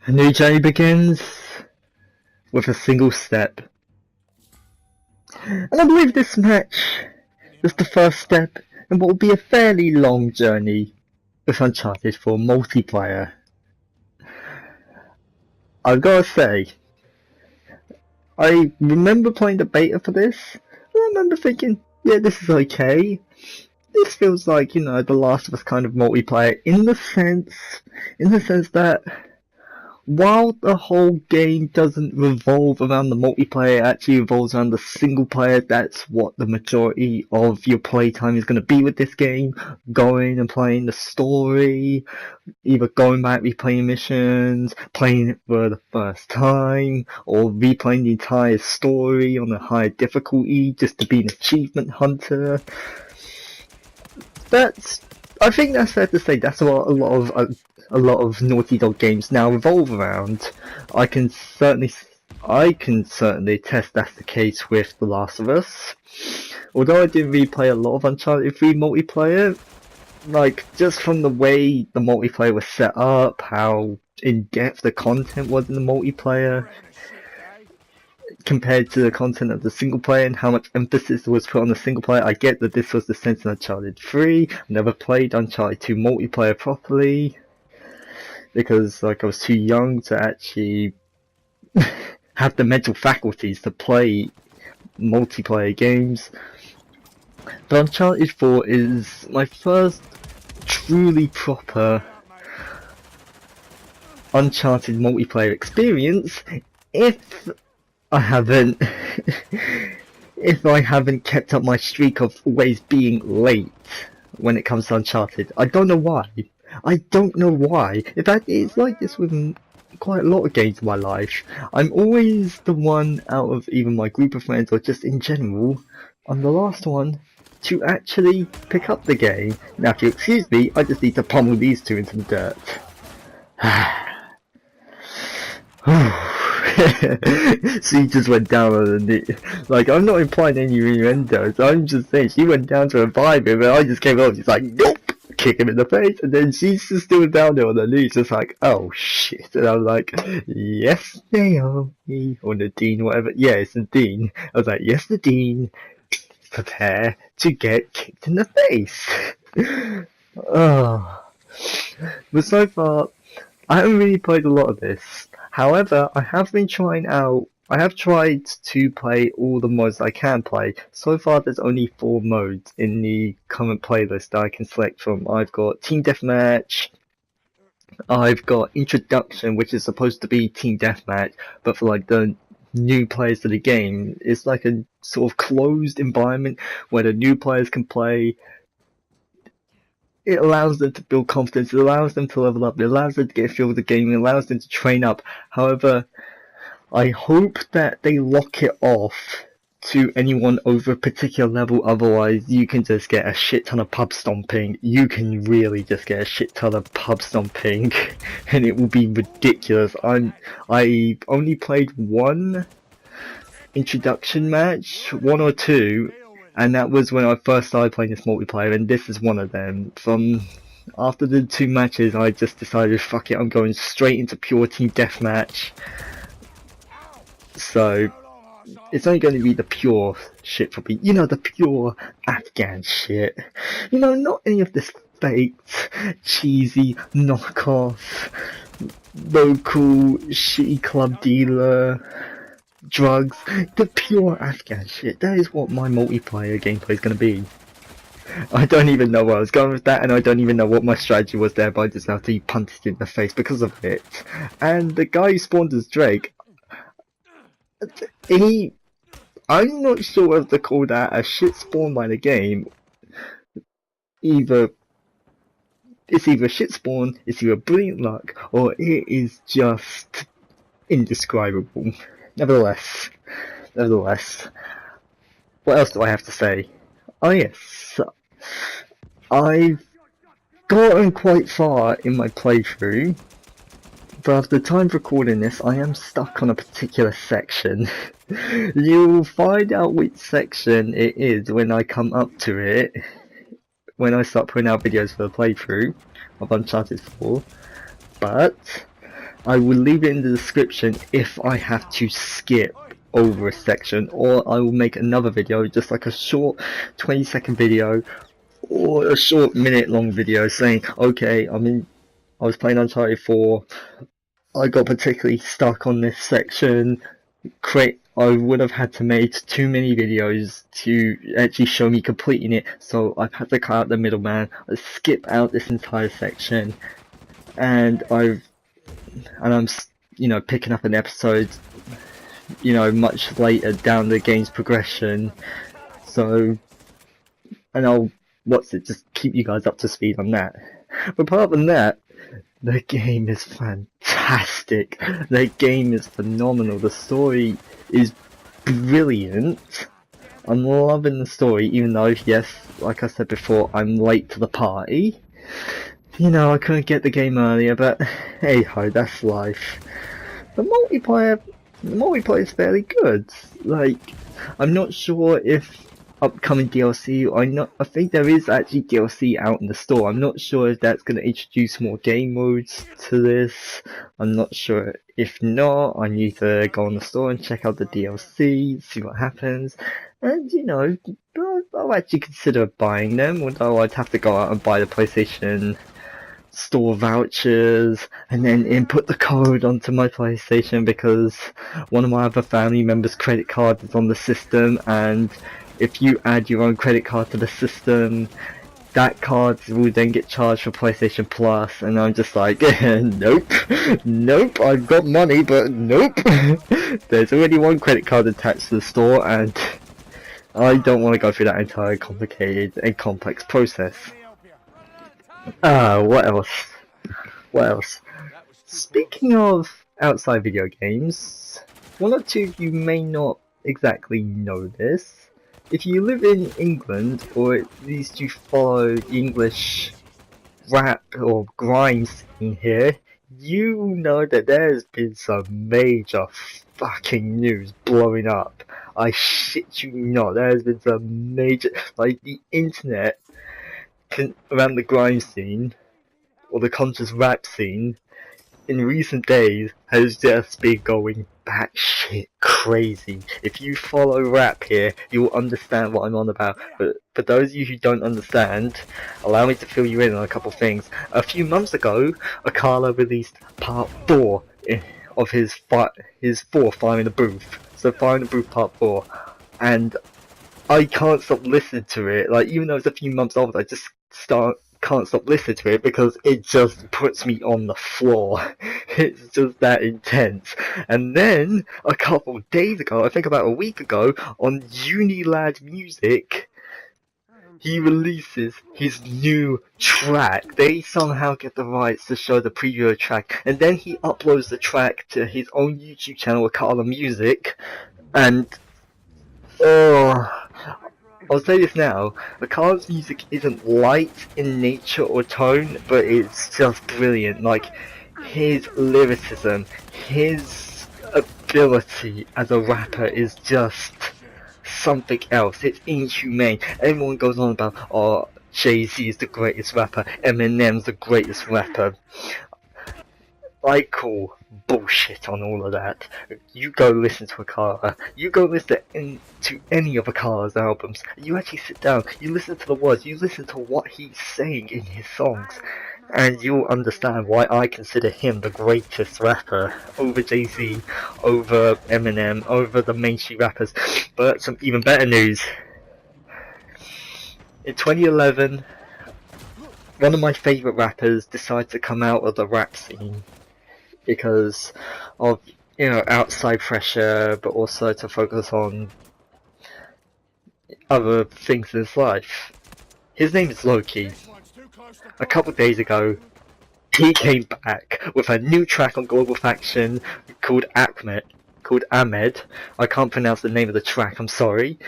A new journey begins with a single step. And I believe this match is the first step in what will be a fairly long journey with Uncharted for multiplayer. I've gotta say, I remember playing the beta for this, and I remember thinking, yeah, this is okay. This feels like, The Last of Us kind of multiplayer in the sense that while the whole game doesn't revolve around the multiplayer, it actually revolves around the single player. That's what the majority of your playtime is going to be with this game. Going and playing the story, either going back, replaying missions, playing it for the first time, or replaying the entire story on a higher difficulty just to be an achievement hunter. I think that's fair to say. That's what a lot of Naughty Dog games now revolve around. I can certainly attest that's the case with The Last of Us. Although I didn't really play a lot of Uncharted 3 multiplayer, just from the way the multiplayer was set up, how in-depth the content was in the multiplayer, compared to the content of the single player and how much emphasis was put on the single player. I get that this was the sense in Uncharted 3. I never played Uncharted 2 multiplayer properly because I was too young to actually have the mental faculties to play multiplayer games. But Uncharted 4 is my first truly proper Uncharted multiplayer experience if I haven't kept up my streak of always being late when it comes to Uncharted. I don't know why. In fact, it's like this with quite a lot of games in my life. I'm always the one out of even my group of friends or just in general, I'm the last one to actually pick up the game. Now if you excuse me, I just need to pummel these two into the dirt. She just went down on the knee. I'm not implying any innuendos, I'm just saying she went down to revive him and I just came over, she's like, nope! Kick him in the face, and then she's just still down there on her knees, just like, oh shit. And I'm like, yes, Naomi, or Nadine, whatever. Yeah, it's Nadine. I was like, yes, Nadine, prepare to get kicked in the face. Oh. But so far, I haven't really played a lot of this. However, I have tried to play all the modes I can play. So far there's only 4 modes in the current playlist that I can select from. I've got Team Deathmatch, I've got Introduction, which is supposed to be Team Deathmatch, but for the new players to the game, it's like a sort of closed environment where the new players can play. It allows them to build confidence, it allows them to level up, it allows them to get a feel of the game, it allows them to train up. However, I hope that they lock it off to anyone over a particular level, otherwise you can just get a shit ton of pub stomping. You can really just get a shit ton of pub stomping and it will be ridiculous. I only played one introduction match, 1 or 2, and that was when I first started playing this multiplayer, and this is one of them. After the 2 matches, I just decided, fuck it, I'm going straight into pure team deathmatch. So, it's only going to be the pure shit for me. The pure Afghan shit. Not any of this faked, cheesy, knockoff, local, shitty club dealer drugs. The pure Afghan shit. That is what my multiplayer gameplay is going to be. I don't even know where I was going with that, and I don't even know what my strategy was there, but I just have to punch it in the face because of it. And the guy who spawned as Drake, I'm not sure whether to call that a shit spawn by the game. It's either a shit spawn, it's either brilliant luck, or it is just indescribable. Nevertheless, what else do I have to say? Oh yes, I've gotten quite far in my playthrough, but after the time of recording this, I am stuck on a particular section. You'll find out which section it is when I come up to it, when I start putting out videos for the playthrough of Uncharted 4, but I will leave it in the description if I have to skip over a section, or I will make another video, just like a short 20-second video or a short minute-long video saying, okay, I was playing Uncharted 4, I got particularly stuck on this section. I would have had to make too many videos to actually show me completing it, so I've had to cut out the middleman, skip out this entire section, and I'm picking up an episode much later down the game's progression, so and just keep you guys up to speed on that. But apart from that, the game is fantastic. The game is phenomenal. The story is brilliant. I'm loving the story, even though, yes, like I said before, I'm late to the party. I couldn't get the game earlier, but hey ho, that's life. The multiplayer is fairly good. Like, I'm not sure if upcoming DLC, I think there is actually DLC out in the store. I'm not sure if that's going to introduce more game modes to this. I'm not sure. If not, I need to go on the store and check out the DLC, see what happens. And I'll actually consider buying them, although I'd have to go out and buy the PlayStation store vouchers and then input the code onto my PlayStation, because one of my other family members' credit card is on the system, and if you add your own credit card to the system, that card will then get charged for PlayStation Plus, and I'm just like, nope, I've got money, but nope. There's already one credit card attached to the store, and I don't want to go through that entire complicated and complex process. What else? Speaking of outside video games, one or two of you may not exactly know this. If you live in England, or at least you follow the English rap or grime scene here, you know that there's been some major fucking news blowing up. I shit you not, there's been some major, like, the internet around the grime scene, or the conscious rap scene, in recent days has just been going batshit crazy. If you follow rap here, you will understand what I'm on about. But for those of you who don't understand, allow me to fill you in on a couple things. A few months ago, Akala released part 4 of his 4 Fire in the Booth. So Fire in the Booth part 4. And I can't stop listening to it. Like, even though it's a few months old, I just can't stop listening to it because it just puts me on the floor. It's just that intense. And then a couple days ago, I think about a week ago, on Unilad Music, he releases his new track. They somehow get the rights to show the preview track, and then he uploads the track to his own YouTube channel, Akala Music, and I'll say this now, Akala's music isn't light in nature or tone, but it's just brilliant. Like, his lyricism, his ability as a rapper is just something else. It's inhumane. Everyone goes on about, oh, Jay-Z is the greatest rapper, Eminem's the greatest rapper. I call bullshit on all of that. You go listen to Akala. You go listen to any of Akala's albums. You actually sit down, you listen to the words, you listen to what he's saying in his songs, and you'll understand why I consider him the greatest rapper over Jay-Z, over Eminem, over the mainstream rappers. But some even better news. In 2011, one of my favourite rappers decided to come out of the rap scene because of, outside pressure, but also to focus on other things in his life. His name is Lowkey. A couple days ago, he came back with a new track on Global Faction called Ahmed. I can't pronounce the name of the track, I'm sorry.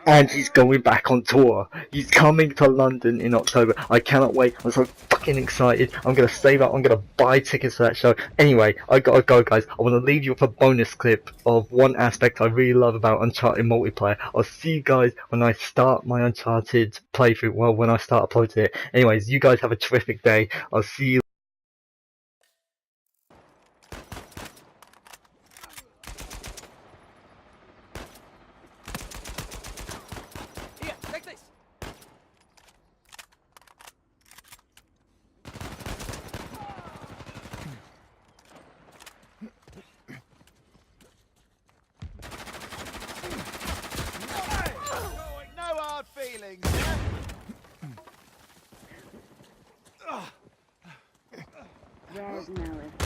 And he's going back on tour. He's coming to London in October. I cannot wait. I'm so fucking excited. I'm gonna save up. I'm gonna buy tickets for that show. Anyway, I gotta go, guys. I want to leave you with a bonus clip of one aspect I really love about Uncharted multiplayer. I'll see you guys when I start my Uncharted playthrough. Well, when I start uploading it. Anyways, you guys have a terrific day. I'll see you. things. Red Malice.